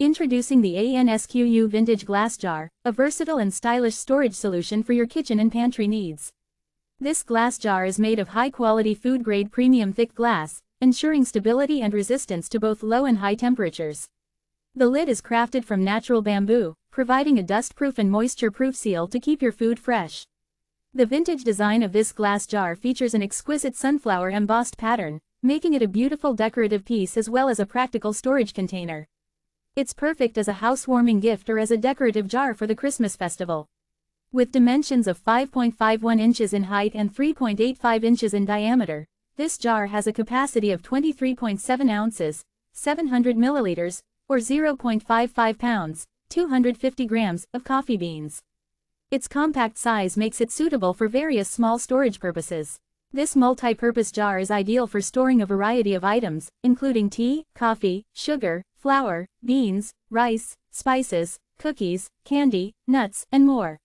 Introducing the ANSQU Vintage Glass Jar, a versatile and stylish storage solution for your kitchen and pantry needs. This glass jar is made of high-quality food-grade premium thick glass, ensuring stability and resistance to both low and high temperatures. The lid is crafted from natural bamboo, providing a dust-proof and moisture-proof seal to keep your food fresh. The vintage design of this glass jar features an exquisite sunflower embossed pattern, making it a beautiful decorative piece as well as a practical storage container. It's perfect as a housewarming gift or as a decorative jar for the Christmas festival. With dimensions of 5.51 inches in height and 3.85 inches in diameter, this jar has a capacity of 23.7 ounces, 700 milliliters, or 0.55 pounds, 250 grams, of coffee beans. Its compact size makes it suitable for various small storage purposes. This multi-purpose jar is ideal for storing a variety of items, including tea, coffee, sugar, flour, beans, rice, spices, cookies, candy, nuts, and more.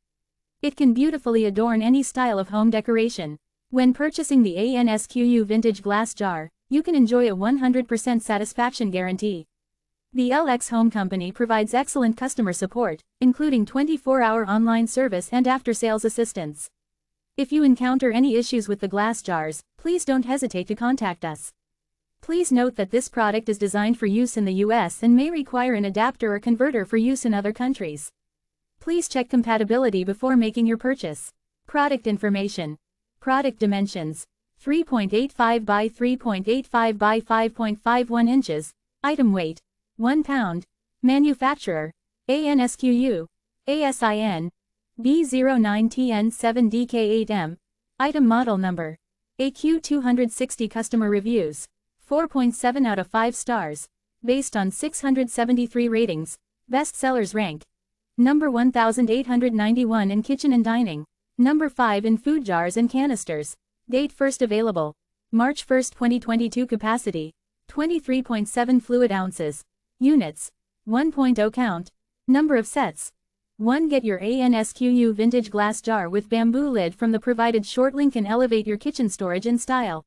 It can beautifully adorn any style of home decoration. When purchasing the ANSQU Vintage Glass Jar, you can enjoy a 100% satisfaction guarantee. The LX Home Company provides excellent customer support, including 24-hour online service and after-sales assistance. If you encounter any issues with the glass jars, please don't hesitate to contact us. Please note that this product is designed for use in the US and may require an adapter or converter for use in other countries. Please check compatibility before making your purchase. Product information. Product dimensions: 3.85 by 3.85 by 5.51 inches. Item weight: 1 pound. Manufacturer: ANSQU. ASIN: B09TN7DK8M. Item model number: AQ260. Customer reviews: 4.7 out of 5 stars. Based on 673 ratings. Best sellers rank: number 1891 in kitchen and dining. Number 5 in food jars and canisters. Date first available: March 1, 2022. Capacity: 23.7 fluid ounces. Units: 1.0 count. Number of sets: 1. Get your ANSQU Vintage Glass Jar with bamboo lid from the provided short link and elevate your kitchen storage in style.